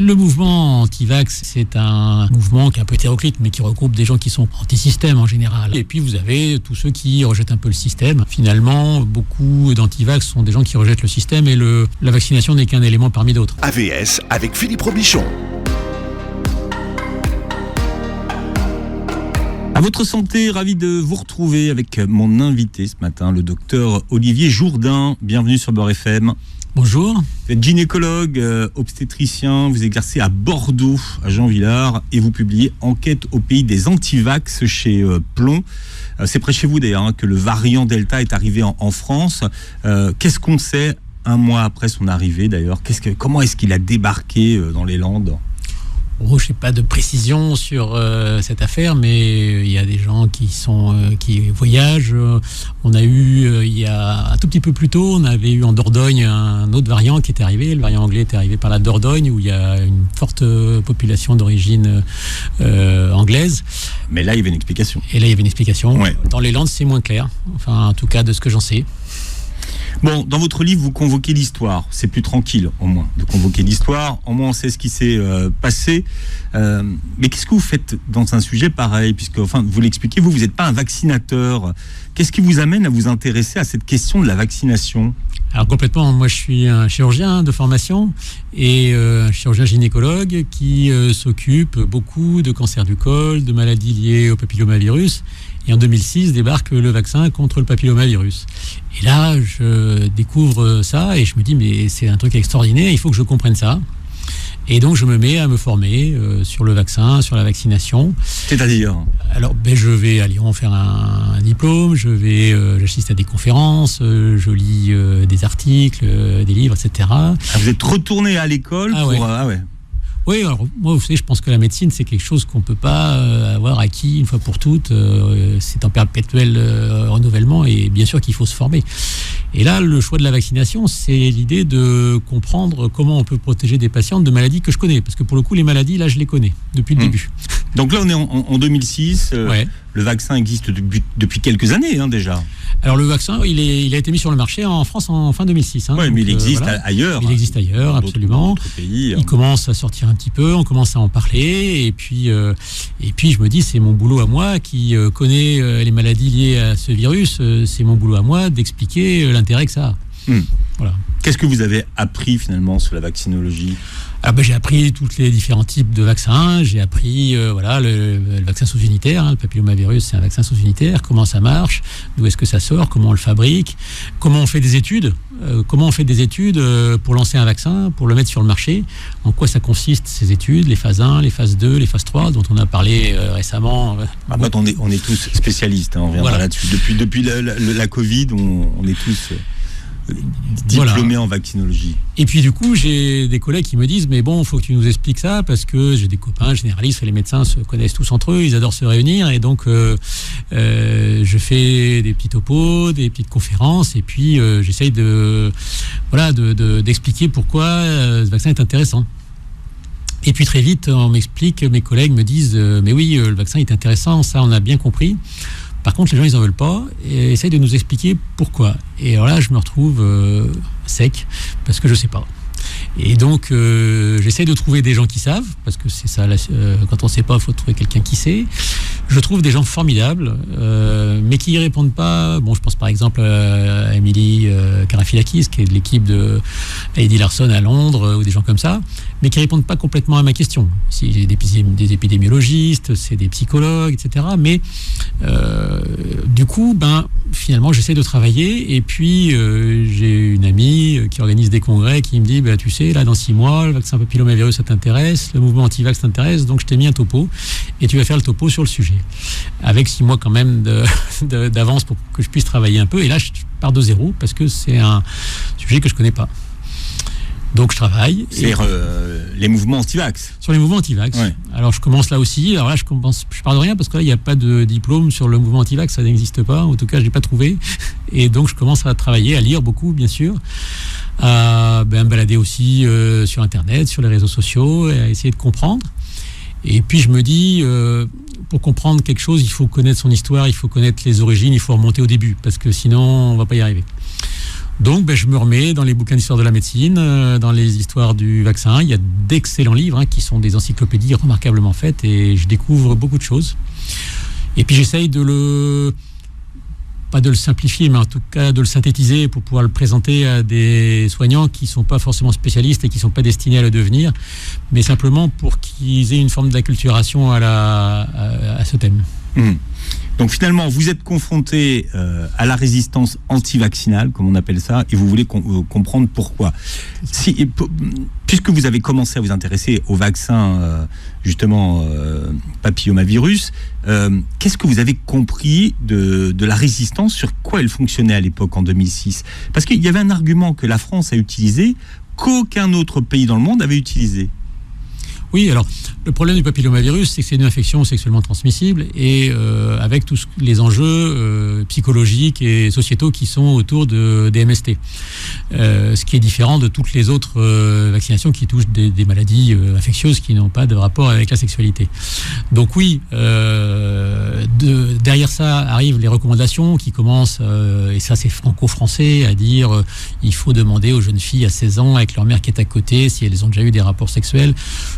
Le mouvement anti-vax, c'est un mouvement qui est un peu hétéroclite, mais qui regroupe des gens qui sont anti-système en général. Et puis vous avez tous ceux qui rejettent un peu le système. Finalement, beaucoup d'anti-vax sont des gens qui rejettent le système et la vaccination n'est qu'un élément parmi d'autres. AVS avec Philippe Robichon. À votre santé, ravi de vous retrouver avec mon invité ce matin, le docteur Olivier Jourdain. Bienvenue sur Beurre FM. Bonjour. Vous êtes gynécologue, obstétricien, vous exercez à Bordeaux, à Jean Villard, et vous publiez Enquête au pays des antivax chez Plomb. C'est près de chez vous d'ailleurs que le variant Delta est arrivé en France. Qu'est-ce qu'on sait un mois après son arrivée d'ailleurs ? Comment est-ce qu'il a débarqué dans les Landes ? Je n'ai pas de précision sur cette affaire, mais il y a des gens qui voyagent. On a eu, il y a un tout petit peu plus tôt, on avait eu en Dordogne un autre variant qui était arrivé. Le variant anglais était arrivé par la Dordogne, où il y a une forte population d'origine anglaise. Mais là, il y avait une explication. Et là, il y avait une explication. Ouais. Dans les Landes, c'est moins clair. Enfin, en tout cas, de ce que j'en sais. Bon, dans votre livre, vous convoquez l'histoire. C'est plus tranquille, au moins, de convoquer l'histoire. Au moins, on sait ce qui s'est passé. Mais qu'est-ce que vous faites dans un sujet pareil ? Puisque, enfin, vous l'expliquez, vous n'êtes pas un vaccinateur. Qu'est-ce qui vous amène à vous intéresser à cette question de la vaccination ? Alors complètement, moi je suis un chirurgien de formation et un chirurgien gynécologue qui s'occupe beaucoup de cancers du col, de maladies liées au papillomavirus. Et en 2006 débarque le vaccin contre le papillomavirus. Et là, je découvre ça et je me dis mais c'est un truc extraordinaire, il faut que je comprenne ça. Et donc je me mets à me former sur le vaccin, sur la vaccination. C'est-à-dire ? Alors je vais à Lyon faire un diplôme, j'assiste à des conférences, je lis des articles, des livres, etc. Vous êtes retourné à l'école pour... Ouais. Ah ouais. Oui, alors moi, vous savez, je pense que la médecine, c'est quelque chose qu'on ne peut pas avoir acquis une fois pour toutes. C'est en perpétuel renouvellement et bien sûr qu'il faut se former. Et là, le choix de la vaccination, c'est l'idée de comprendre comment on peut protéger des patientes de maladies que je connais. Parce que pour le coup, les maladies, là, je les connais depuis le début. Donc là, on est en 2006. Ouais. Le vaccin existe depuis quelques années déjà. Alors le vaccin, il a été mis sur le marché en France en fin 2006. Oui, mais il existe ailleurs. Il existe ailleurs, absolument. D'autres pays. Il commence à sortir un petit peu, on commence à en parler. Et puis je me dis, c'est mon boulot à moi qui connaît les maladies liées à ce virus. C'est mon boulot à moi d'expliquer l'intérêt que ça a. Voilà. Qu'est-ce que vous avez appris finalement sur la vaccinologie ? J'ai appris tous les différents types de vaccins. J'ai appris le vaccin sous-unitaire. Le papillomavirus, c'est un vaccin sous-unitaire. Comment ça marche ? D'où est-ce que ça sort ? Comment on le fabrique ? Comment on fait des études ? Pour lancer un vaccin, pour le mettre sur le marché ? En quoi ça consiste ces études ? Les phases 1, les phases 2, les phases 3, dont on a parlé récemment. On est tous spécialistes. On reviendra là-dessus. Depuis la Covid, on est tous... diplômé en vaccinologie. Et puis du coup, j'ai des collègues qui me disent mais bon, il faut que tu nous expliques ça parce que j'ai des copains généralistes, les médecins se connaissent tous entre eux, ils adorent se réunir et donc je fais des petits topos, des petites conférences et puis j'essaye d'expliquer pourquoi ce vaccin est intéressant. Et puis très vite, mes collègues me disent mais oui, le vaccin est intéressant, ça on a bien compris. Par contre, les gens, ils n'en veulent pas et essayent de nous expliquer pourquoi. Et alors là, je me retrouve sec parce que je ne sais pas. Et donc, j'essaie de trouver des gens qui savent, parce que c'est ça, quand on ne sait pas, il faut trouver quelqu'un qui sait. Je trouve des gens formidables, mais qui ne répondent pas. Bon, je pense par exemple à Émilie Karafilakis, qui est de l'équipe de Heidi Larson à Londres, ou des gens comme ça, mais qui ne répondent pas complètement à ma question. C'est des épidémiologistes, c'est des psychologues, etc. Mais du coup, finalement, j'essaie de travailler, et puis j'ai une amie qui organise des congrès qui me dit, tu sais, là, dans 6 mois, le vaccin papillomavirus, ça t'intéresse, le mouvement anti-vax t'intéresse, donc je t'ai mis un topo, et tu vas faire le topo sur le sujet. Avec 6 mois quand même d'avance pour que je puisse travailler un peu, et là, je pars de zéro, parce que c'est un sujet que je connais pas. Donc je travaille. C'est les mouvements anti-vax. Sur les mouvements anti-vax. Ouais. Alors je commence là aussi. Alors là, je pars de rien parce que là, il n'y a pas de diplôme sur le mouvement anti-vax, ça n'existe pas. En tout cas, je l'ai pas trouvé. Et donc je commence à travailler, à lire beaucoup, bien sûr, à me balader aussi sur Internet, sur les réseaux sociaux, et à essayer de comprendre. Et puis je me dis, pour comprendre quelque chose, il faut connaître son histoire, il faut connaître les origines, il faut remonter au début, parce que sinon, on va pas y arriver. Donc, je me remets dans les bouquins d'histoire de la médecine, dans les histoires du vaccin. Il y a d'excellents livres qui sont des encyclopédies remarquablement faites et je découvre beaucoup de choses. Et puis, j'essaye pas de le simplifier, mais en tout cas de le synthétiser pour pouvoir le présenter à des soignants qui ne sont pas forcément spécialistes et qui ne sont pas destinés à le devenir, mais simplement pour qu'ils aient une forme d'acculturation à ce thème. Donc finalement, vous êtes confronté à la résistance anti-vaccinale, comme on appelle ça, et vous voulez comprendre pourquoi. Puisque vous avez commencé à vous intéresser au vaccin, papillomavirus, qu'est-ce que vous avez compris de la résistance, sur quoi elle fonctionnait à l'époque, en 2006 ? Parce qu'il y avait un argument que la France a utilisé, qu'aucun autre pays dans le monde avait utilisé. Oui, alors le problème du papillomavirus, c'est que c'est une infection sexuellement transmissible et avec tous les enjeux psychologiques et sociétaux qui sont autour des MST. Ce qui est différent de toutes les autres vaccinations qui touchent des maladies infectieuses qui n'ont pas de rapport avec la sexualité. Donc oui, derrière ça arrivent les recommandations qui commencent, et ça c'est franco-français, à dire il faut demander aux jeunes filles à 16 ans avec leur mère qui est à côté si elles ont déjà eu des rapports sexuels.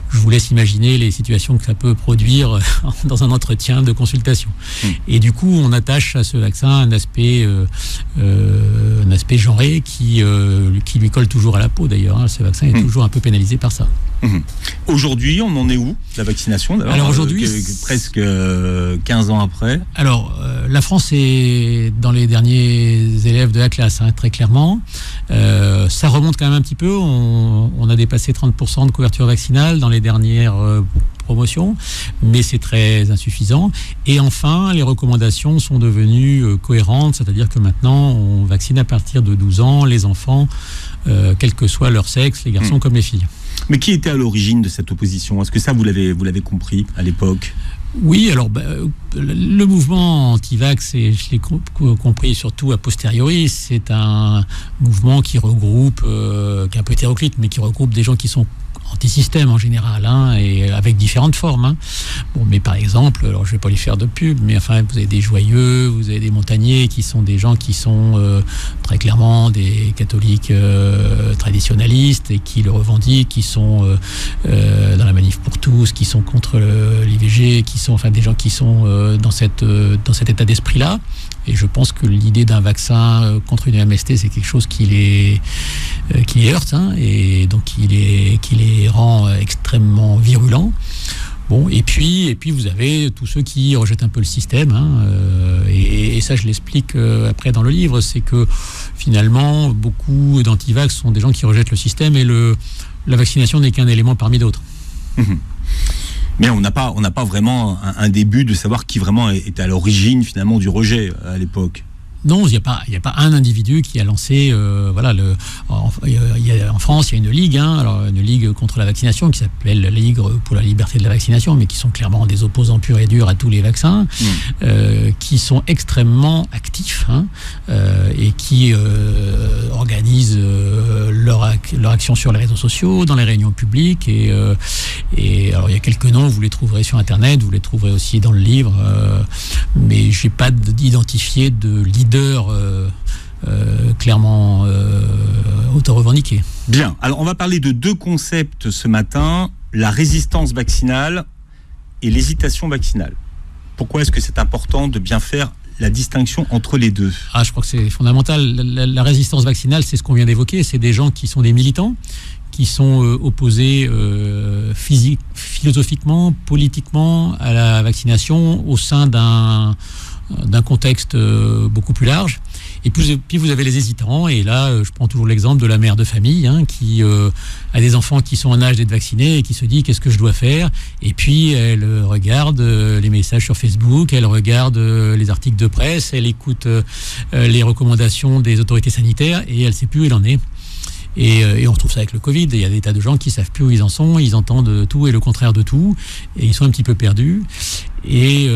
Je vous laisse imaginer les situations que ça peut produire dans un entretien de consultation. Et du coup, on attache à ce vaccin un aspect genré qui lui colle toujours à la peau d'ailleurs. Ce vaccin est toujours un peu pénalisé par ça. Aujourd'hui, on en est où, la vaccination d'ailleurs? Alors aujourd'hui, presque 15 ans après. Alors, la France est dans les derniers élèves de la classe, très clairement. Ça remonte quand même un petit peu. On a dépassé 30% de couverture vaccinale dans les dernières promotions, mais c'est très insuffisant. Et enfin, les recommandations sont devenues cohérentes, c'est-à-dire que maintenant, on vaccine à partir de 12 ans les enfants, quel que soit leur sexe, les garçons comme les filles. Mais qui était à l'origine de cette opposition? Est-ce que ça, vous l'avez compris à l'époque? Oui, alors le mouvement anti-vax, et je l'ai compris surtout a posteriori, c'est un mouvement qui regroupe, qui est un peu hétéroclite, mais qui regroupe des gens qui sont anti-système en général, et avec différentes formes. Bon, mais par exemple, alors je vais pas lui faire de pub, mais enfin, vous avez des joyeux, vous avez des montagnais qui sont des gens qui sont très clairement des catholiques traditionnalistes et qui le revendiquent, qui sont dans la manif pour tous, qui sont contre l'IVG, qui sont enfin des gens qui sont dans cet état d'esprit-là. Et je pense que l'idée d'un vaccin contre une MST, c'est quelque chose qui les heurte, et donc qui les rend extrêmement virulents. Bon, et puis vous avez tous ceux qui rejettent un peu le système, et ça je l'explique après dans le livre, c'est que finalement beaucoup d'antivax sont des gens qui rejettent le système, et la vaccination n'est qu'un élément parmi d'autres. Mais on n'a pas vraiment un début de savoir qui vraiment est à l'origine finalement du rejet à l'époque. Non, il n'y a pas un individu qui a lancé. En France, il y a une ligue, alors une ligue contre la vaccination qui s'appelle la Ligue pour la liberté de la vaccination, mais qui sont clairement des opposants purs et durs à tous les vaccins, qui sont extrêmement actifs, et qui organisent leur action sur les réseaux sociaux, dans les réunions publiques. Et alors, il y a quelques noms, vous les trouverez sur Internet, vous les trouverez aussi dans le livre, mais je n'ai pas identifié de leader clairement auto-revendiqué. Bien, alors on va parler de deux concepts ce matin, la résistance vaccinale et l'hésitation vaccinale. Pourquoi est-ce que c'est important de bien faire la distinction entre les deux? Je crois que c'est fondamental. La résistance vaccinale, c'est ce qu'on vient d'évoquer, c'est des gens qui sont des militants, qui sont opposés philosophiquement, politiquement à la vaccination au sein d'un contexte beaucoup plus large. Et puis vous avez les hésitants, et là je prends toujours l'exemple de la mère de famille qui a des enfants qui sont en âge d'être vaccinés et qui se dit qu'est-ce que je dois faire, et puis elle regarde les messages sur Facebook, elle regarde les articles de presse, elle écoute les recommandations des autorités sanitaires, et elle ne sait plus où elle en est. Et on retrouve ça avec le Covid. Il y a des tas de gens qui savent plus où ils en sont, ils entendent tout et le contraire de tout, et ils sont un petit peu perdus. Et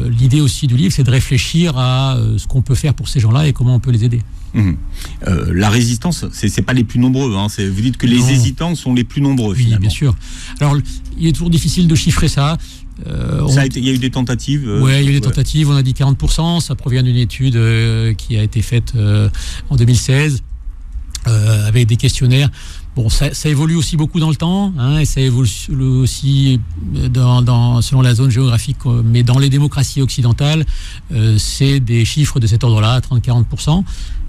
l'idée aussi du livre, c'est de réfléchir à ce qu'on peut faire pour ces gens-là et comment on peut les aider. La résistance, c'est pas les plus nombreux. Hein. Vous dites que les hésitants sont les plus nombreux, finalement. Oui, bien sûr. Alors, il est toujours difficile de chiffrer ça. Il y a eu des tentatives. Oui, il y a eu des tentatives. On a dit 40%. Ça provient d'une étude qui a été faite en 2016 avec des questionnaires. Bon, ça évolue aussi beaucoup dans le temps, hein, et ça évolue aussi selon la zone géographique, mais dans les démocraties occidentales, c'est des chiffres de cet ordre-là, 30-40%,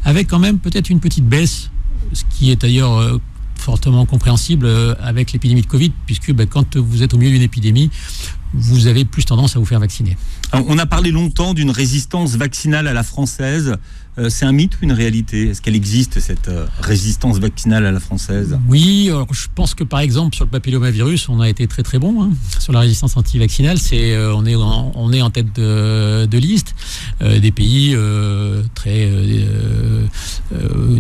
avec quand même peut-être une petite baisse, ce qui est d'ailleurs fortement compréhensible avec l'épidémie de Covid, puisque quand vous êtes au milieu d'une épidémie, vous avez plus tendance à vous faire vacciner. Alors, on a parlé longtemps d'une résistance vaccinale à la française. C'est un mythe ou une réalité ? Est-ce qu'elle existe, cette résistance vaccinale à la française ? Oui, alors je pense que par exemple sur le papillomavirus, on a été très très bon sur la résistance anti-vaccinale. On est en tête de liste. Des pays très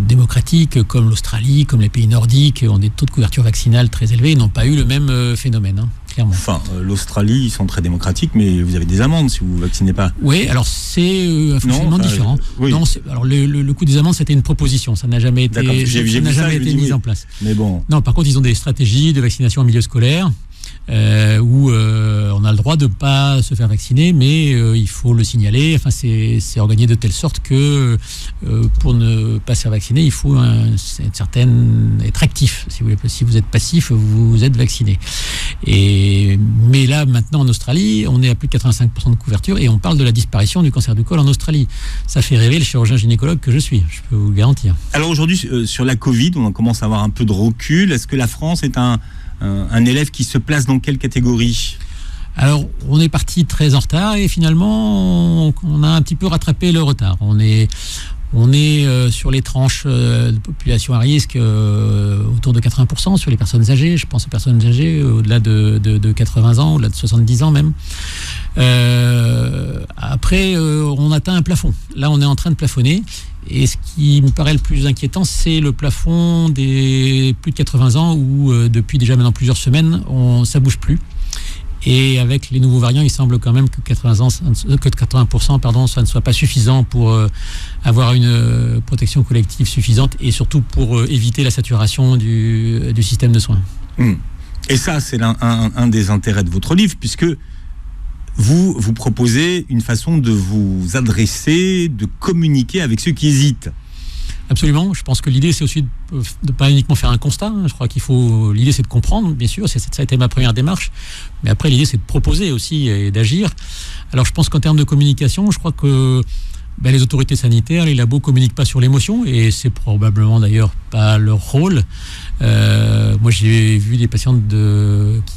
démocratiques comme l'Australie, comme les pays nordiques, ont des taux de couverture vaccinale très élevés et n'ont pas eu le même phénomène. Clairement. Enfin, l'Australie, ils sont très démocratiques, mais vous avez des amendes si vous ne vaccinez pas. Oui, alors c'est un fonctionnement différent. Oui. Non, alors le coût des amendes, c'était une proposition, ça n'a jamais été mis en place. Mais bon. Non, par contre, ils ont des stratégies de vaccination en milieu scolaire. Où on a le droit de ne pas se faire vacciner, mais il faut le signaler. Enfin, c'est organisé de telle sorte que pour ne pas se faire vacciner, il faut être actif. Si vous êtes passif, vous êtes vacciné. Mais là, maintenant, en Australie, on est à plus de 85% de couverture et on parle de la disparition du cancer du col en Australie. Ça fait rêver le chirurgien gynécologue que je suis, je peux vous le garantir. Alors aujourd'hui, sur la Covid, on commence à avoir un peu de recul. Est-ce que la France est un élève qui se place dans quelle catégorie ? Alors, on est parti très en retard et finalement, on a un petit peu rattrapé le retard. On est sur les tranches de population à risque autour de 80% sur les personnes âgées. Je pense aux personnes âgées au-delà de 80 ans, au-delà de 70 ans même. Après, on atteint un plafond. Là, on est en train de plafonner. Et ce qui me paraît le plus inquiétant, c'est le plafond des plus de 80 ans où depuis déjà maintenant plusieurs semaines, ça bouge plus. Et avec les nouveaux variants, il semble quand même que 80%, ça ne soit pas suffisant pour avoir une protection collective suffisante et surtout pour éviter la saturation du système de soins. Et ça, c'est un des intérêts de votre livre, puisque vous proposez une façon de vous adresser, de communiquer avec ceux qui hésitent. Absolument. Je pense que l'idée, c'est aussi de ne pas uniquement faire un constat. Je crois l'idée, c'est de comprendre, bien sûr. Ça a été ma première démarche. Mais après, l'idée, c'est de proposer aussi et d'agir. Alors, je pense qu'en termes de communication, je crois que les autorités sanitaires, les labos communiquent pas sur l'émotion et c'est probablement d'ailleurs pas leur rôle. Moi, j'ai vu des patientes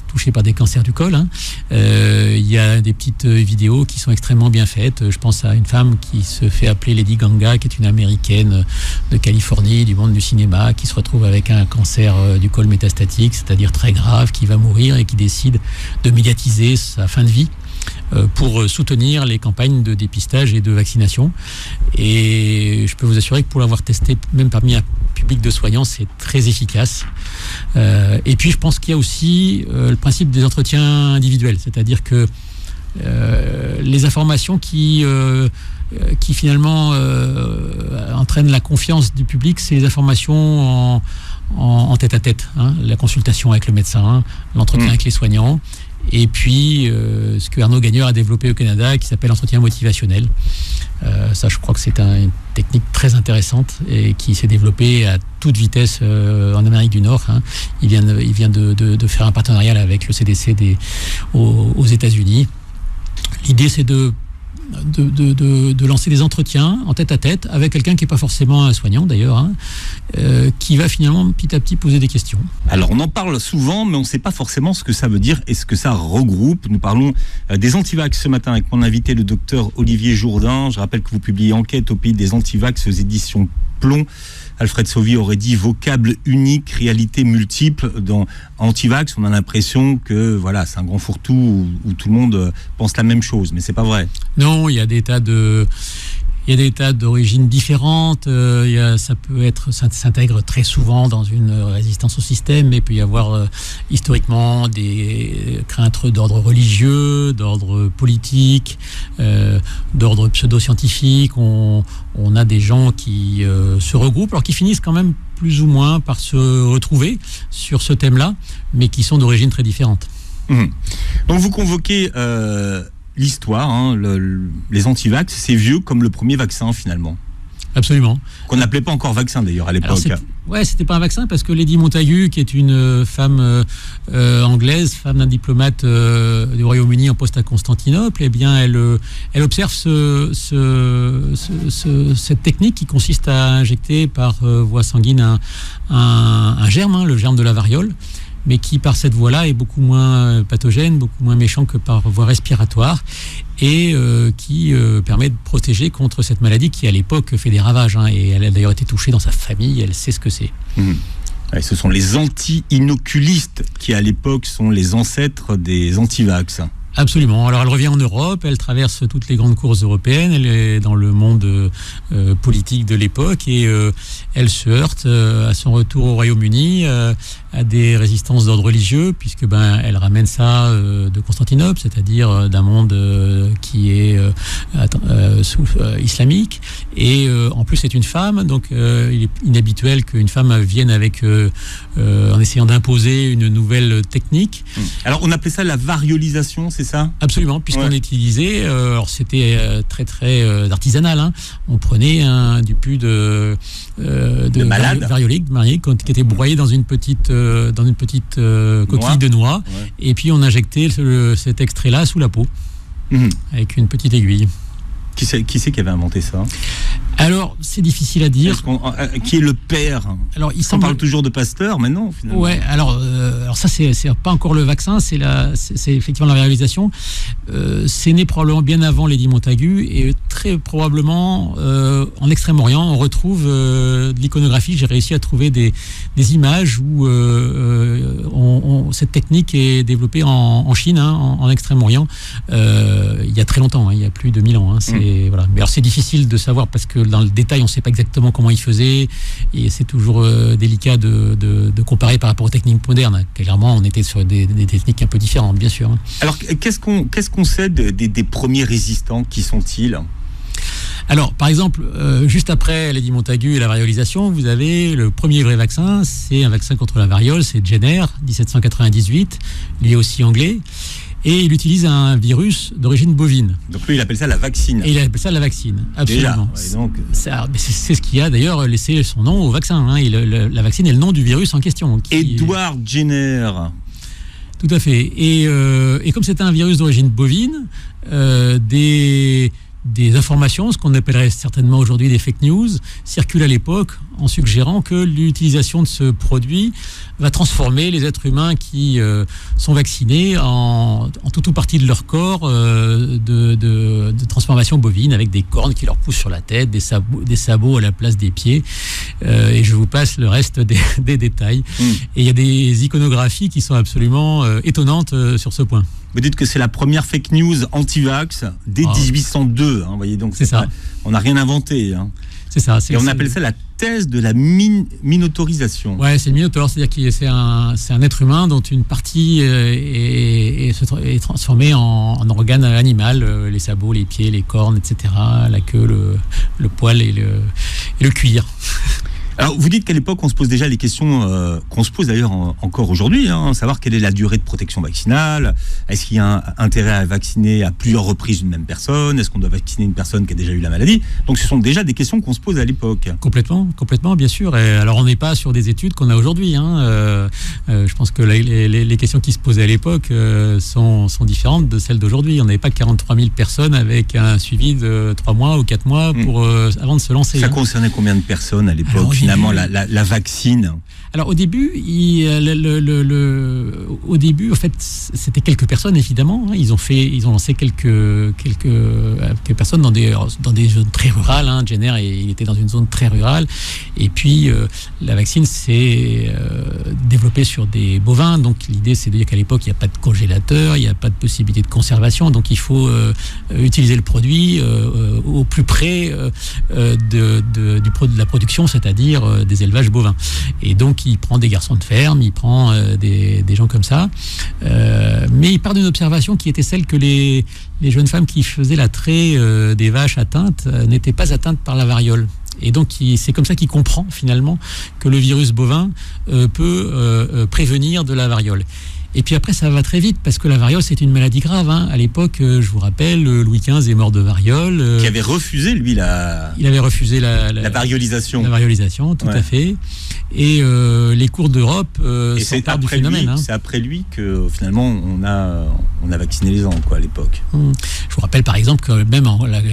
touchées par des cancers du col. Il y a des petites vidéos qui sont extrêmement bien faites. Je pense à une femme qui se fait appeler Lady Ganga, qui est une américaine de Californie, du monde du cinéma, qui se retrouve avec un cancer du col métastatique, c'est-à-dire très grave, qui va mourir et qui décide de médiatiser sa fin de vie pour soutenir les campagnes de dépistage et de vaccination. Et je peux vous assurer que pour l'avoir testé, même parmi un public de soignants, c'est très efficace. Et puis, je pense qu'il y a aussi le principe des entretiens individuels, c'est-à-dire que les informations qui finalement entraînent la confiance du public, c'est les informations en tête-à-tête, la consultation avec le médecin, l'entretien avec les soignants. Et puis, ce que Arnaud Gagneur a développé au Canada, qui s'appelle l'entretien motivationnel. Ça, je crois que c'est une technique très intéressante et qui s'est développée à toute vitesse en Amérique du Nord. Il vient de faire un partenariat avec le CDC aux États-Unis. L'idée, c'est de lancer des entretiens en tête-à-tête avec quelqu'un qui n'est pas forcément un soignant d'ailleurs, qui va finalement petit à petit poser des questions. Alors on en parle souvent, mais on ne sait pas forcément ce que ça veut dire et ce que ça regroupe. Nous parlons des antivax ce matin avec mon invité, le docteur Olivier Jourdain. Je rappelle que vous publiez Enquête au pays des antivax aux éditions Plomb. Alfred Sauvy aurait dit vocable unique, réalité multiple. Dans Antivax, on a l'impression que c'est un grand fourre-tout où tout le monde pense la même chose, mais c'est pas vrai. Non, il y a des tas de Il y a des tas d'origines différentes. Ça s'intègre très souvent dans une résistance au système, mais il peut y avoir historiquement des craintes d'ordre religieux, d'ordre politique, d'ordre pseudo-scientifique. On a des gens qui se regroupent, alors qui finissent quand même plus ou moins par se retrouver sur ce thème-là, mais qui sont d'origines très différentes. Donc vous convoquez l'histoire, les antivax, c'est vieux comme le premier vaccin finalement. Absolument. Qu'on n'appelait pas encore vaccin d'ailleurs à l'époque. C'était pas un vaccin parce que Lady Montagu, qui est une femme anglaise, femme d'un diplomate du Royaume-Uni en poste à Constantinople, eh bien elle observe cette technique qui consiste à injecter par voie sanguine un germe, le germe de la variole, mais qui par cette voie-là est beaucoup moins pathogène, beaucoup moins méchant que par voie respiratoire, et qui permet de protéger contre cette maladie qui à l'époque fait des ravages, et elle a d'ailleurs été touchée dans sa famille, elle sait ce que c'est. Ouais, ce sont les anti-inoculistes qui à l'époque sont les ancêtres des antivax. Absolument. Alors elle revient en Europe, elle traverse toutes les grandes courses européennes, elle est dans le monde politique de l'époque, et elle se heurte à son retour au Royaume-Uni à des résistances d'ordre religieux, puisque elle ramène ça de Constantinople, c'est-à-dire d'un monde qui est islamique, et en plus c'est une femme, donc il est inhabituel qu'une femme vienne avec en essayant d'imposer une nouvelle technique. Alors on appelait ça la variolisation, c'est ça ? Absolument, puisqu'on utilisait, alors c'était très très artisanal, on prenait du pus de variolique qui était broyé dans une petite coquille de noix, et puis on injectait cet extrait-là sous la peau avec une petite aiguille. Qui c'est qui avait inventé ça ? Alors, c'est difficile à dire. Qui est le père ? Alors, on parle toujours de Pasteur, mais non, finalement. Ouais, alors ça, c'est pas encore le vaccin, c'est effectivement la varialisation. C'est né probablement bien avant Lady Montagu, et très probablement en Extrême-Orient, on retrouve de l'iconographie. J'ai réussi à trouver des images où cette technique est développée en Chine, en Extrême-Orient, il y a très longtemps, il y a plus de 1000 ans. Voilà. Mais alors, c'est difficile de savoir parce que dans le détail, on ne sait pas exactement comment ils faisaient, et c'est toujours délicat de comparer par rapport aux techniques modernes. Clairement, on était sur des techniques un peu différentes, bien sûr. Alors, qu'est-ce qu'on sait des premiers résistants ? Qui sont-ils ? Alors, par exemple, juste après Lady Montagu et la variolisation, vous avez le premier vrai vaccin, c'est un vaccin contre la variole, c'est Jenner, 1798, lui aussi anglais. Et il utilise un virus d'origine bovine. Donc lui, il appelle ça la vaccine. Et il appelle ça la vaccine, absolument. Déjà, donc... c'est ce qui a d'ailleurs laissé son nom au vaccin. La vaccine est le nom du virus en question. Edward Jenner. Tout à fait. Et comme c'était un virus d'origine bovine, des informations, ce qu'on appellerait certainement aujourd'hui des fake news, circulent à l'époque en suggérant que l'utilisation de ce produit va transformer les êtres humains qui sont vaccinés en tout ou partie de leur corps de transformation bovine, avec des cornes qui leur poussent sur la tête, des sabots à la place des pieds, et je vous passe le reste des détails. Et il y a des iconographies qui sont absolument étonnantes sur ce point. Vous dites que c'est la première fake news anti-vax dès 1802. Vous voyez, donc c'est ça. On n'a rien inventé. C'est ça. Et on appelle ça la thèse de la minotorisation. Ouais, c'est le minotaure, c'est-à-dire que c'est un être humain dont une partie est transformée en organe animal, les sabots, les pieds, les cornes, etc., la queue, le poil et le cuir. Alors, vous dites qu'à l'époque, on se pose déjà les questions qu'on se pose d'ailleurs encore aujourd'hui, savoir quelle est la durée de protection vaccinale, est-ce qu'il y a un intérêt à vacciner à plusieurs reprises une même personne, est-ce qu'on doit vacciner une personne qui a déjà eu la maladie ? Donc, ce sont déjà des questions qu'on se pose à l'époque. Complètement, bien sûr. Et alors, on n'est pas sur des études qu'on a aujourd'hui. Je pense que les questions qui se posaient à l'époque sont différentes de celles d'aujourd'hui. On n'avait pas 43 000 personnes avec un suivi de 3 mois ou 4 mois avant de se lancer. Ça concernait combien de personnes à l'époque ? finalement la vaccine? Alors au début, en fait, c'était quelques personnes évidemment. Ils ont lancé quelques personnes dans des zones très rurales. Jenner, il était dans une zone très rurale. Et puis la vaccine s'est développée sur des bovins. Donc l'idée, c'est de dire qu'à l'époque, il n'y a pas de congélateur, il n'y a pas de possibilité de conservation. Donc il faut utiliser le produit au plus près de la production, c'est-à-dire des élevages bovins. Et donc il prend des garçons de ferme, il prend des gens comme ça, mais il part d'une observation qui était celle que les jeunes femmes qui faisaient l'attrait des vaches atteintes n'étaient pas atteintes par la variole. Et donc c'est comme ça qu'il comprend finalement que le virus bovin peut prévenir de la variole. Et puis après, ça va très vite, parce que la variole, c'est une maladie grave. À l'époque, je vous rappelle, Louis XV est mort de variole. Qui avait refusé, lui, Il avait refusé la variolisation. La variolisation, tout à fait. Et les cours d'Europe s'emparent du phénomène. C'est après lui que, finalement, on a vacciné les gens, à l'époque. Je vous rappelle, par exemple, que même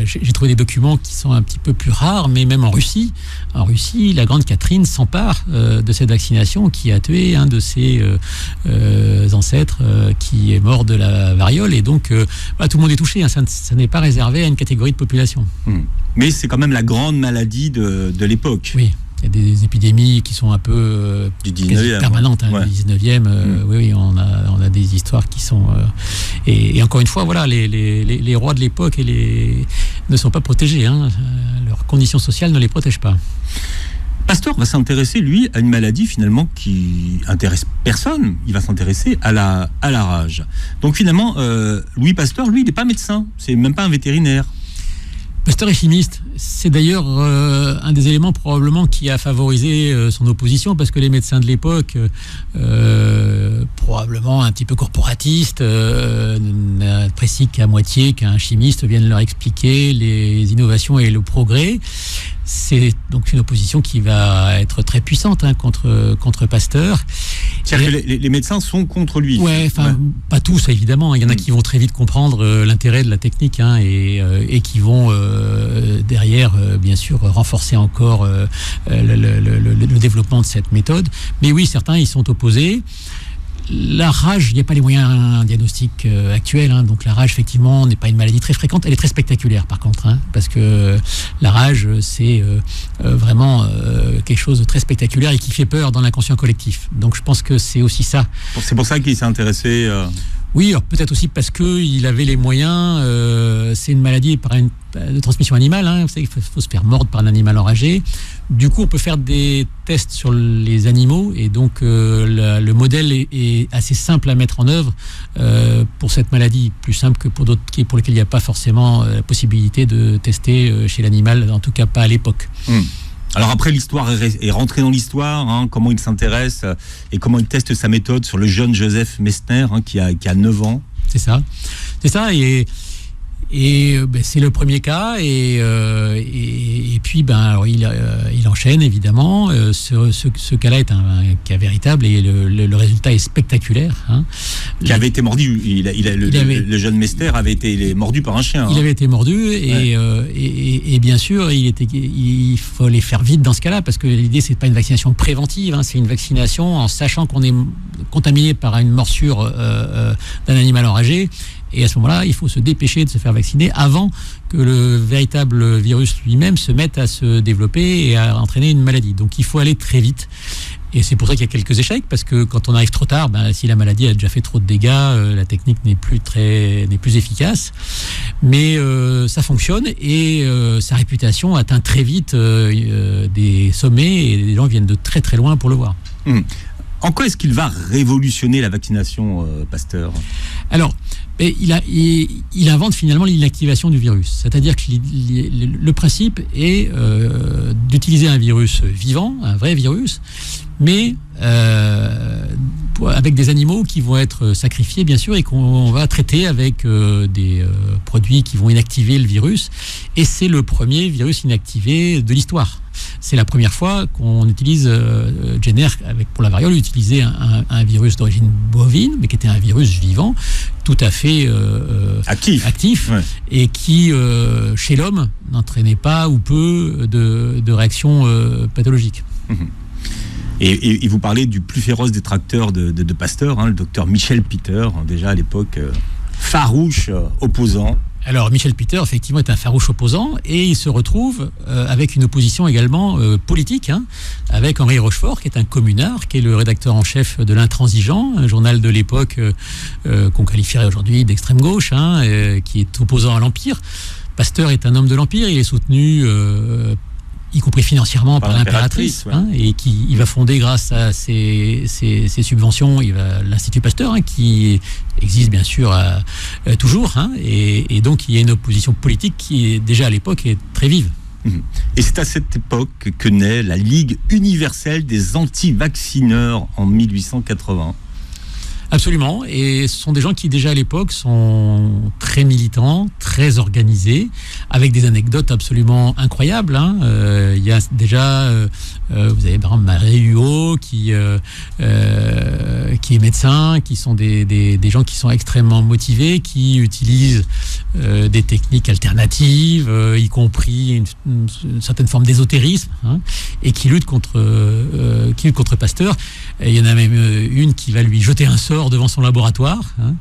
j'ai trouvé des documents qui sont un petit peu plus rares, mais même en Russie, la grande Catherine s'empare de cette vaccination qui a tué un de ses ancêtres qui est mort de la variole, et donc tout le monde est touché, ça n'est pas réservé à une catégorie de population. Mais c'est quand même la grande maladie de l'époque. Oui, il y a des épidémies qui sont un peu du 19e, permanentes, du 19e. Oui, on a des histoires qui sont et encore une fois, voilà, les rois de l'époque ne sont pas protégés, leurs conditions sociales ne les protègent pas. Pasteur va s'intéresser, lui, à une maladie finalement qui intéresse personne. Il va s'intéresser à la rage. Donc finalement, Louis Pasteur, lui, il n'est pas médecin. C'est même pas un vétérinaire. Pasteur est chimiste. C'est d'ailleurs un des éléments probablement qui a favorisé son opposition, parce que les médecins de l'époque, probablement un petit peu corporatistes, n'apprécient qu'à moitié qu'un chimiste vienne leur expliquer les innovations et le progrès. C'est donc une opposition qui va être très puissante contre Pasteur. C'est-à-dire que les médecins sont contre lui. Pas tous évidemment. Il y en a qui vont très vite comprendre l'intérêt de la technique et qui vont derrière, bien sûr, renforcer encore le développement de cette méthode. Mais oui, certains y sont opposés. La rage, il n'y a pas les moyens diagnostiques actuels, donc la rage, effectivement, n'est pas une maladie très fréquente. Elle est très spectaculaire, par contre, parce que la rage, c'est vraiment quelque chose de très spectaculaire et qui fait peur dans l'inconscient collectif. Donc je pense que c'est aussi ça. C'est pour ça qu'il s'est intéressé... Oui, alors peut-être aussi parce qu'il avait les moyens. C'est une maladie de transmission animale. Vous savez qu'il faut se faire mordre par un animal enragé. Du coup, on peut faire des tests sur les animaux, et donc le modèle est assez simple à mettre en œuvre pour cette maladie, plus simple que pour d'autres pour lesquels il n'y a pas forcément la possibilité de tester chez l'animal, en tout cas pas à l'époque. Alors après, l'histoire est rentrée dans l'histoire, comment il s'intéresse et comment il teste sa méthode sur le jeune Joseph Messner, qui a 9 ans. C'est ça, et c'est le premier cas, et puis alors, il enchaîne évidemment. Ce cas-là est un cas véritable, et le résultat est spectaculaire. Qui avait été mordu. Le jeune Messner avait été mordu par un chien. Il avait été mordu, et bien sûr, il faut les faire vite dans ce cas-là, parce que l'idée, c'est pas une vaccination préventive, c'est une vaccination en sachant qu'on est contaminé par une morsure d'un animal enragé. Et à ce moment-là, il faut se dépêcher de se faire vacciner avant que le véritable virus lui-même se mette à se développer et à entraîner une maladie. Donc il faut aller très vite. Et c'est pour ça qu'il y a quelques échecs, parce que quand on arrive trop tard, si la maladie a déjà fait trop de dégâts, la technique n'est plus efficace. Mais ça fonctionne, et sa réputation atteint très vite des sommets, et les gens viennent de très très loin pour le voir. En quoi est-ce qu'il va révolutionner la vaccination, Pasteur ? Alors, il invente finalement l'inactivation du virus. C'est-à-dire que le principe est d'utiliser un virus vivant, un vrai virus, mais avec des animaux qui vont être sacrifiés, bien sûr, et qu'on va traiter avec des produits qui vont inactiver le virus. Et c'est le premier virus inactivé de l'histoire. C'est la première fois qu'on utilise, Jenner, pour la variole, utilisait un virus d'origine bovine, mais qui était un virus vivant, tout à fait actif ouais. et qui, chez l'homme, n'entraînait pas ou peu de réactions pathologiques. Et vous parlez du plus féroce détracteur de Pasteur, hein, le docteur Michel Piter, déjà à l'époque farouche opposant. Alors Michel Piter, effectivement, est un farouche opposant et il se retrouve avec une opposition également politique, hein, avec Henri Rochefort, qui est un communard, qui est le rédacteur en chef de l'Intransigeant, un journal de l'époque qu'on qualifierait aujourd'hui d'extrême gauche, hein, qui est opposant à l'Empire. Pasteur est un homme de l'Empire, il est soutenu y compris financièrement par l'impératrice, ouais. hein, et il va fonder grâce à ses subventions, l'Institut Pasteur, hein, qui existe bien sûr toujours, hein, et donc il y a une opposition politique qui est déjà à l'époque est très vive. Et c'est à cette époque que naît la Ligue universelle des anti-vaccineurs en 1880. Absolument, et ce sont des gens qui déjà à l'époque sont très militants, très organisés, avec des anecdotes absolument incroyables, hein. Il y a déjà, vous avez par exemple Marie Huot qui est médecin, qui sont des gens qui sont extrêmement motivés, qui utilisent des techniques alternatives, y compris une certaine forme d'ésotérisme, hein, et qui luttent contre Pasteur. Et il y en a même une qui va lui jeter un sort devant son laboratoire, hein.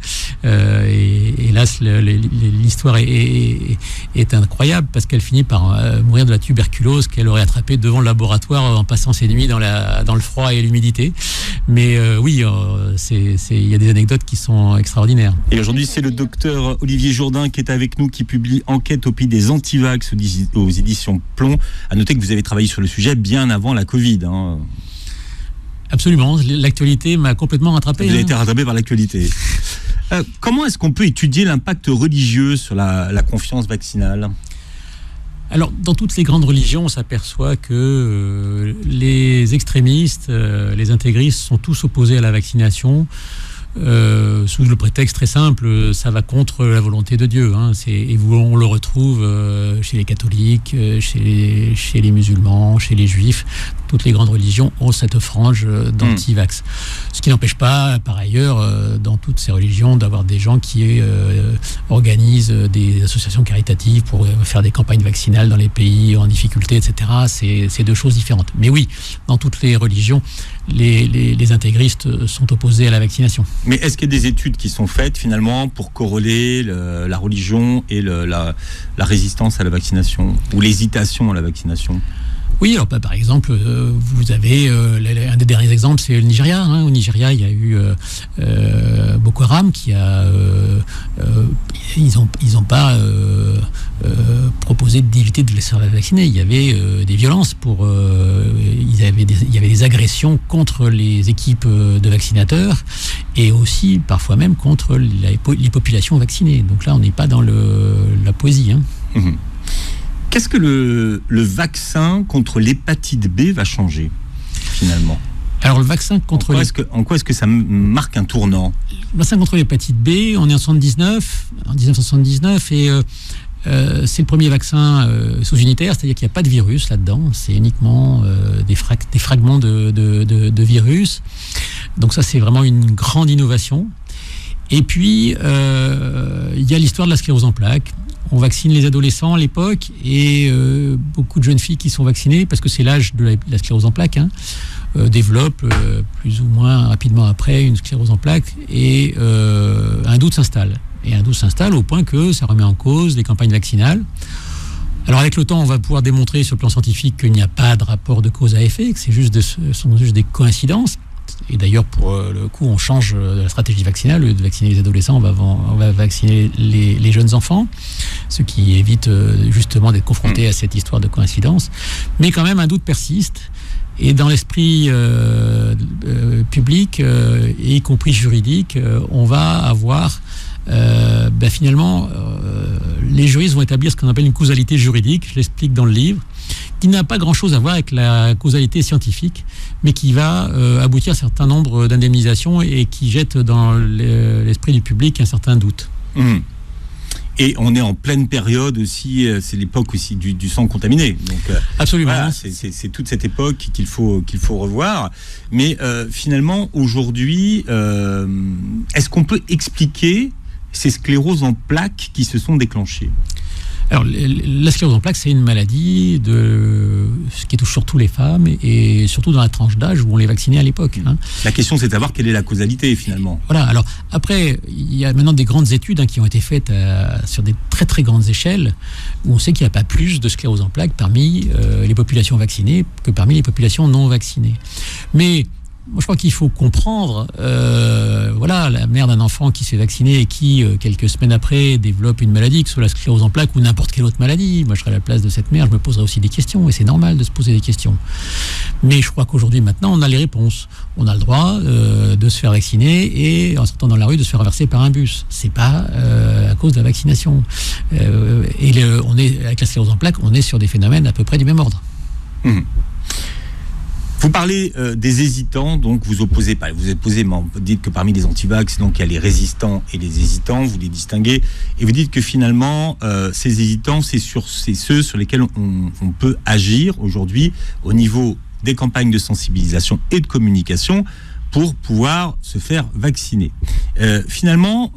Et là l'histoire est incroyable parce qu'elle finit par mourir de la tuberculose qu'elle aurait attrapée devant le laboratoire en passant ses nuits dans le froid et l'humidité. Mais oui, il y a des anecdotes qui sont extraordinaires. Et aujourd'hui, c'est le docteur Olivier Jourdain qui est avec nous, qui publie Enquête au pays des antivax aux éditions Plomb. À noter que vous avez travaillé sur le sujet bien avant la Covid, hein. Absolument, l'actualité m'a complètement rattrapé. Vous avez été rattrapé par l'actualité. Comment est-ce qu'on peut étudier l'impact religieux sur la confiance vaccinale ? Alors, dans toutes les grandes religions, on s'aperçoit que les extrémistes, les intégristes sont tous opposés à la vaccination. Sous le prétexte très simple, ça va contre la volonté de Dieu, hein. On le retrouve chez les catholiques, chez les musulmans, chez les juifs. Toutes les grandes religions ont cette frange d'anti-vax. Ce qui n'empêche pas, par ailleurs, dans toutes ces religions, d'avoir des gens qui organisent des associations caritatives pour faire des campagnes vaccinales dans les pays en difficulté, etc. C'est deux choses différentes. Mais oui, dans toutes les religions, les intégristes sont opposés à la vaccination. Mais est-ce qu'il y a des études qui sont faites finalement pour corréler la religion et la résistance à la vaccination ou l'hésitation à la vaccination ? Oui, alors par exemple, vous avez un des derniers exemples, c'est le Nigeria, hein. Au Nigeria, il y a eu Boko Haram qui a ils ont pas proposé d'éviter de les faire vacciner. Il y avait des violences il y avait des agressions contre les équipes de vaccinateurs et aussi parfois même contre les populations vaccinées. Donc là, on n'est pas dans la poésie, hein. Mmh. Qu'est-ce que le vaccin contre l'hépatite B va changer, finalement ? Alors, le vaccin contre... En quoi est-ce que ça marque un tournant ? Le vaccin contre l'hépatite B, on est en 1979, et c'est le premier vaccin sous-unitaire, c'est-à-dire qu'il n'y a pas de virus là-dedans, c'est uniquement des fragments de virus. Donc ça, c'est vraiment une grande innovation. Et puis, il y a l'histoire de la sclérose en plaques. On vaccine les adolescents à l'époque et beaucoup de jeunes filles qui sont vaccinées, parce que c'est l'âge de la sclérose en plaques, hein, développent plus ou moins rapidement après une sclérose en plaques et un doute s'installe. Et un doute s'installe au point que ça remet en cause les campagnes vaccinales. Alors avec le temps, on va pouvoir démontrer sur le plan scientifique qu'il n'y a pas de rapport de cause à effet, que ce sont juste des coïncidences. Et d'ailleurs, pour le coup, on change la stratégie vaccinale. Au lieu de vacciner les adolescents, on va vacciner les jeunes enfants, ce qui évite justement d'être confronté à cette histoire de coïncidence. Mais quand même, un doute persiste. Et dans l'esprit public, y compris juridique, on va avoir... finalement, les juristes vont établir ce qu'on appelle une causalité juridique, je l'explique dans le livre, qui n'a pas grand-chose à voir avec la causalité scientifique, mais qui va aboutir à un certain nombre d'indemnisations et qui jette dans l'esprit du public un certain doute. Mmh. Et on est en pleine période aussi, c'est l'époque aussi du sang contaminé. Donc, absolument. Voilà, c'est toute cette époque qu'il faut revoir. Mais finalement, aujourd'hui, est-ce qu'on peut expliquer ces scléroses en plaques qui se sont déclenchées? Alors, la sclérose en plaques, c'est une maladie qui touche surtout les femmes et surtout dans la tranche d'âge où on les vaccinait à l'époque. La question, c'est de savoir quelle est la causalité, finalement. Voilà. Alors, après, il y a maintenant des grandes études qui ont été faites sur des très, très grandes échelles où on sait qu'il n'y a pas plus de sclérose en plaques parmi les populations vaccinées que parmi les populations non vaccinées. Mais moi, je crois qu'il faut comprendre, la mère d'un enfant qui se fait vacciner et qui, quelques semaines après, développe une maladie, que ce soit la sclérose en plaques ou n'importe quelle autre maladie. Moi, je serais à la place de cette mère, je me poserais aussi des questions, et c'est normal de se poser des questions. Mais je crois qu'aujourd'hui, maintenant, on a les réponses. On a le droit de se faire vacciner et, en sortant dans la rue, de se faire renverser par un bus. C'est pas à cause de la vaccination. On est, avec la sclérose en plaques, on est sur des phénomènes à peu près du même ordre. Mmh. Vous parlez des hésitants, donc vous opposez pas. Vous dites que parmi les antivax, donc il y a les résistants et les hésitants, vous les distinguez, et vous dites que finalement, ces hésitants, c'est ceux sur lesquels on peut agir aujourd'hui au niveau des campagnes de sensibilisation et de communication pour pouvoir se faire vacciner. Finalement,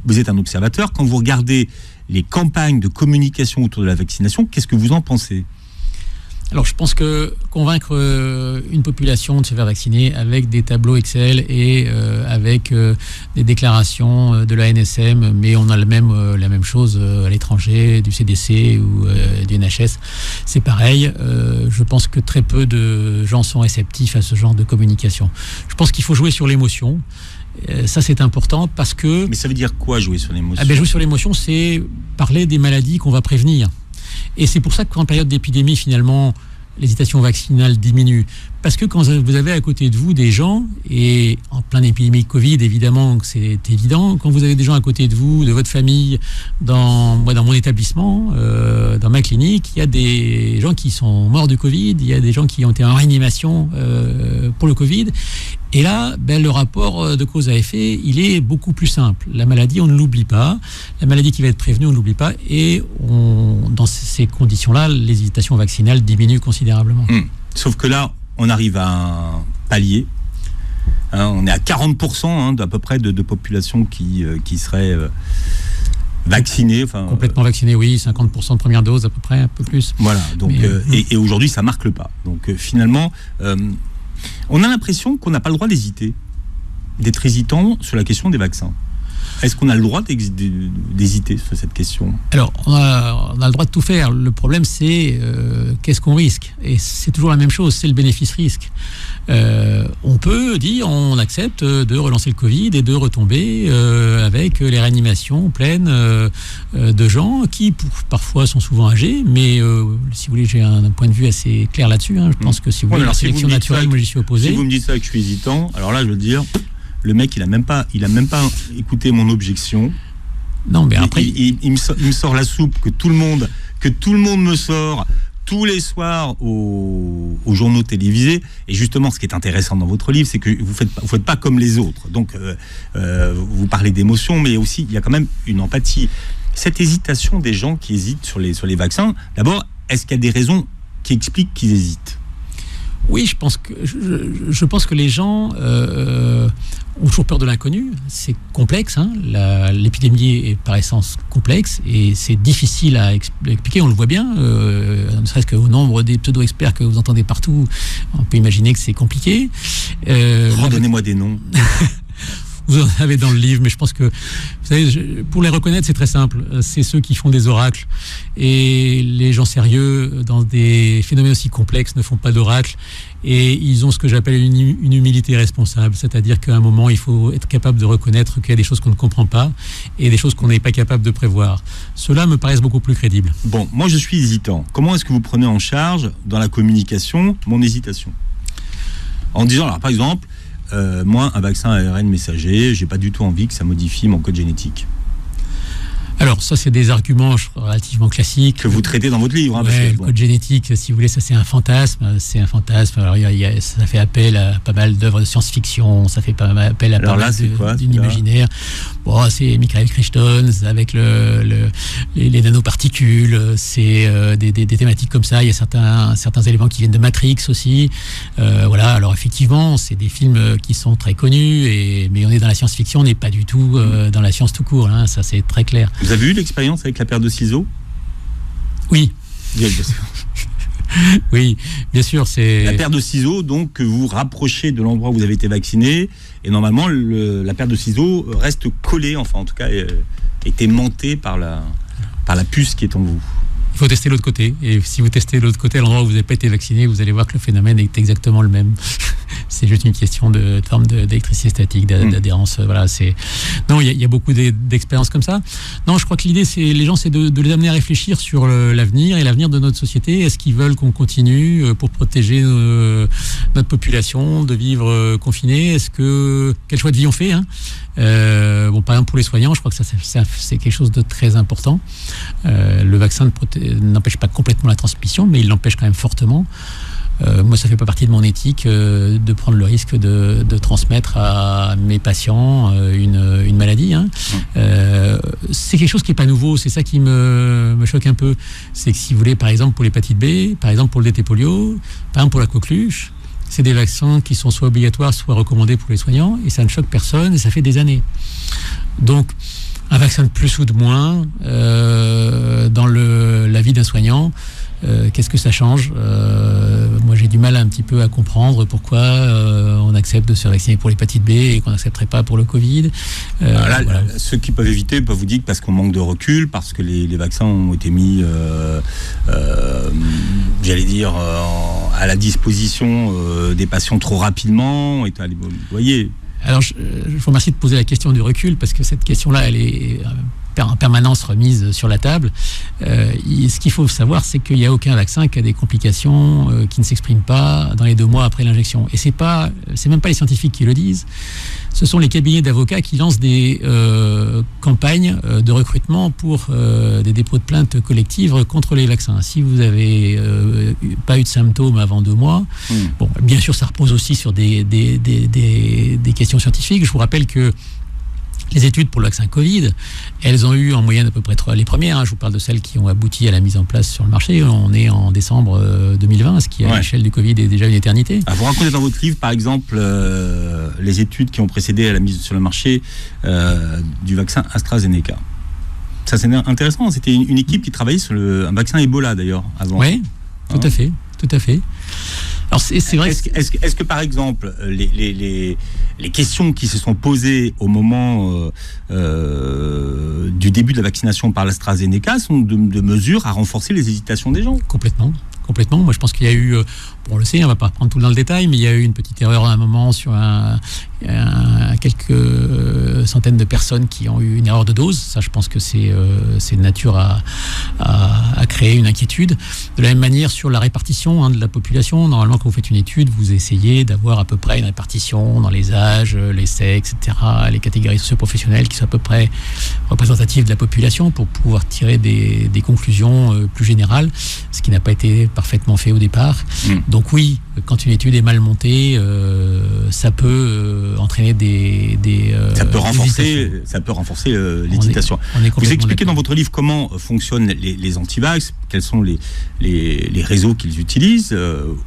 vous êtes un observateur. Quand vous regardez les campagnes de communication autour de la vaccination, qu'est-ce que vous en pensez ? Alors, je pense que convaincre une population de se faire vacciner avec des tableaux Excel et avec des déclarations de la NSM, mais on a la même chose à l'étranger, du CDC ou du NHS, c'est pareil. Je pense que très peu de gens sont réceptifs à ce genre de communication. Je pense qu'il faut jouer sur l'émotion. Ça, c'est important parce que... Mais ça veut dire quoi, jouer sur l'émotion ? Jouer sur l'émotion, c'est parler des maladies qu'on va prévenir. Et c'est pour ça qu'en période d'épidémie, finalement, l'hésitation vaccinale diminue. Parce que quand vous avez à côté de vous des gens, et en pleine épidémie Covid, évidemment, c'est évident, quand vous avez des gens à côté de vous, de votre famille, dans mon établissement, dans ma clinique, il y a des gens qui sont morts du Covid, il y a des gens qui ont été en réanimation pour le Covid. Et là, le rapport de cause à effet, il est beaucoup plus simple. La maladie, on ne l'oublie pas. La maladie qui va être prévenue, on ne l'oublie pas. Et dans ces conditions-là, l'hésitation vaccinale diminue considérablement. Sauf que là, on arrive à un palier. On est à 40% d'à peu près de population qui serait vaccinée. Complètement vaccinée, oui. 50% de première dose, à peu près, un peu plus. Voilà. Donc, et aujourd'hui, ça marque le pas. Donc, finalement... on a l'impression qu'on n'a pas le droit d'hésiter, d'être hésitant sur la question des vaccins. Est-ce qu'on a le droit d'hésiter sur cette question ? Alors, on a le droit de tout faire. Le problème, c'est qu'est-ce qu'on risque ? Et c'est toujours la même chose, c'est le bénéfice-risque. On peut dire, on accepte de relancer le Covid et de retomber avec les réanimations pleines de gens qui, parfois, sont souvent âgés. Mais si vous voulez, j'ai un point de vue assez clair là-dessus. Je pense que si vous voulez, la sélection naturelle, moi, j'y suis opposé. Si vous me dites ça et que je suis hésitant, alors là, je veux dire... Le mec, il a même pas écouté mon objection. Non, mais après, il me sort la soupe que tout le monde me sort tous les soirs aux journaux télévisés. Et justement, ce qui est intéressant dans votre livre, c'est que vous faites pas comme les autres. Donc, vous parlez d'émotion, mais aussi il y a quand même une empathie. Cette hésitation des gens qui hésitent sur les vaccins. D'abord, est-ce qu'il y a des raisons qui expliquent qu'ils hésitent ? Oui, je pense que les gens ont toujours peur de l'inconnu. C'est complexe. L'épidémie est par essence complexe et c'est difficile à expliquer. On le voit bien, ne serait-ce qu'au nombre des pseudo-experts que vous entendez partout. On peut imaginer que c'est compliqué. Donnez-moi des noms. Vous en avez dans le livre, mais je pense que, vous savez, pour les reconnaître, c'est très simple. C'est ceux qui font des oracles. Et les gens sérieux, dans des phénomènes aussi complexes, ne font pas d'oracles. Et ils ont ce que j'appelle une humilité responsable. C'est-à-dire qu'à un moment, il faut être capable de reconnaître qu'il y a des choses qu'on ne comprend pas et des choses qu'on n'est pas capable de prévoir. Ceux-là me paraissent beaucoup plus crédibles. Bon, moi, je suis hésitant. Comment est-ce que vous prenez en charge, dans la communication, mon hésitation ? En disant, alors, par exemple, moi, un vaccin à ARN messager, j'ai pas du tout envie que ça modifie mon code génétique. Alors, ça, c'est des arguments relativement classiques. Que vous traitez dans votre livre. Le code génétique, si vous voulez, ça, c'est un fantasme. C'est un fantasme. Alors, ça fait appel à pas mal d'œuvres de science-fiction. Ça fait appel à pas mal d'imaginaire. Bon, c'est Michael Crichton avec les nanoparticules, c'est des thématiques comme ça. Il y a certains éléments qui viennent de Matrix aussi. Voilà. Alors effectivement, c'est des films qui sont très connus, mais on est dans la science-fiction, on n'est pas du tout dans la science tout court. Hein, ça, c'est très clair. Vous avez eu l'expérience avec la paire de ciseaux ? Oui. Bien sûr. Oui, bien sûr, c'est... La paire de ciseaux, donc, que vous rapprochez de l'endroit où vous avez été vacciné, et normalement, la paire de ciseaux reste collée, enfin, en tout cas, est aimantée par la puce qui est en vous. Il faut tester l'autre côté, et si vous testez l'autre côté, à l'endroit où vous n'avez pas été vacciné, vous allez voir que le phénomène est exactement le même. C'est juste une question de forme d'électricité statique, d'adhérence. Voilà, non, il y a beaucoup d'expériences comme ça. Non, je crois que l'idée, les gens, c'est de les amener à réfléchir sur l'avenir et l'avenir de notre société. Est-ce qu'ils veulent qu'on continue pour protéger notre population de vivre confinés ? Quel choix de vie on fait, hein ? Bon, par exemple, pour les soignants, je crois que ça c'est quelque chose de très important. Le vaccin n'empêche pas complètement la transmission, mais il l'empêche quand même fortement. Moi, ça fait pas partie de mon éthique de prendre le risque de transmettre à mes patients une maladie. Hein. C'est quelque chose qui est pas nouveau. C'est ça qui me choque un peu. C'est que si vous voulez, par exemple pour l'hépatite B, par exemple pour le DT polio, par exemple pour la coqueluche, c'est des vaccins qui sont soit obligatoires, soit recommandés pour les soignants, et ça ne choque personne, et ça fait des années. Donc, un vaccin de plus ou de moins dans la vie d'un soignant, qu'est-ce que ça change ? Moi, j'ai du mal un petit peu à comprendre pourquoi on accepte de se vacciner pour l'hépatite B et qu'on n'accepterait pas pour le Covid. Voilà. Ceux qui peuvent éviter peuvent vous dire que parce qu'on manque de recul, parce que les vaccins ont été mis, j'allais dire, à la disposition des patients trop rapidement. Et vous voyez. Alors, je vous remercie de poser la question du recul, parce que cette question-là, elle est en permanence remise sur la table. Ce qu'il faut savoir, c'est qu'il n'y a aucun vaccin qui a des complications qui ne s'expriment pas dans les 2 mois après l'injection. Et c'est même pas les scientifiques qui le disent. Ce sont les cabinets d'avocats qui lancent des campagnes de recrutement pour des dépôts de plaintes collectives contre les vaccins. Si vous n'avez pas eu de symptômes avant 2 mois, bon, bien sûr, ça repose aussi sur des questions scientifiques. Je vous rappelle que les études pour le vaccin Covid, elles ont eu en moyenne à peu près 3, les premières, je vous parle de celles qui ont abouti à la mise en place sur le marché, on est en décembre 2020, ce qui à l'échelle du Covid est déjà une éternité. Vous racontez dans votre livre, par exemple, les études qui ont précédé à la mise sur le marché du vaccin AstraZeneca. Ça, c'est intéressant, c'était une équipe qui travaillait sur un vaccin Ebola d'ailleurs, avant. Oui, tout à fait. Alors c'est vrai. Est-ce que par exemple les questions qui se sont posées au moment du début de la vaccination par l'AstraZeneca sont de mesure à renforcer les hésitations des gens ? Complètement. Moi, je pense qu'il y a eu, on le sait, on ne va pas prendre tout dans le détail, mais il y a eu une petite erreur à un moment sur quelques centaines de personnes qui ont eu une erreur de dose. Ça, je pense que c'est de nature à créer une inquiétude. De la même manière, sur la répartition de la population, normalement, quand vous faites une étude, vous essayez d'avoir à peu près une répartition dans les âges, les sexes, etc., les catégories socio-professionnelles qui soient à peu près représentatives de la population pour pouvoir tirer des conclusions plus générales, ce qui n'a pas été parfaitement fait au départ. Donc oui, quand une étude est mal montée, ça peut entraîner ça peut renforcer l'hésitation. Vous expliquez dans votre livre comment fonctionnent les antivax, quels sont les réseaux qu'ils utilisent.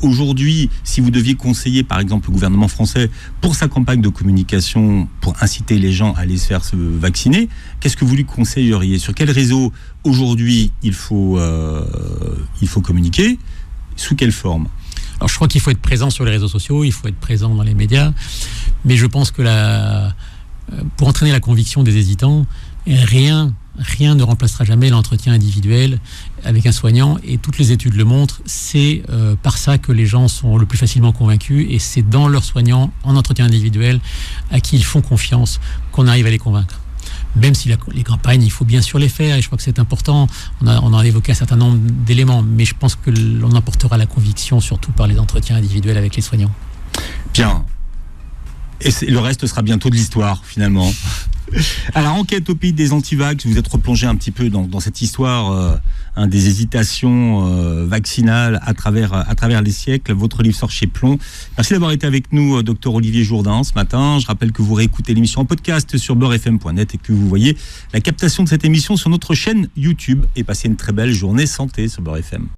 Aujourd'hui, si vous deviez conseiller par exemple le gouvernement français pour sa campagne de communication pour inciter les gens à aller se faire vacciner, qu'est-ce que vous lui conseilleriez ? Sur quel réseau aujourd'hui il faut communiquer ? Sous quelle forme ? Alors je crois qu'il faut être présent sur les réseaux sociaux, il faut être présent dans les médias, mais je pense que pour entraîner la conviction des hésitants, rien ne remplacera jamais l'entretien individuel avec un soignant, et toutes les études le montrent. C'est par ça que les gens sont le plus facilement convaincus, et c'est dans leurs soignants, en entretien individuel, à qui ils font confiance, qu'on arrive à les convaincre. Même si les campagnes, il faut bien sûr les faire, et je crois que c'est important. On a évoqué un certain nombre d'éléments, mais je pense que l'on emportera la conviction surtout par les entretiens individuels avec les soignants. Bien. Et le reste sera bientôt de l'histoire, finalement. Alors, enquête au pays des antivax, vous êtes replongé un petit peu dans cette histoire des hésitations vaccinales à travers les siècles. Votre livre sort chez Plomb. Merci d'avoir été avec nous, docteur Olivier Jourdain, ce matin. Je rappelle que vous réécoutez l'émission en podcast sur beurrefm.net et que vous voyez la captation de cette émission sur notre chaîne YouTube. Et passez une très belle journée santé sur Beurre FM.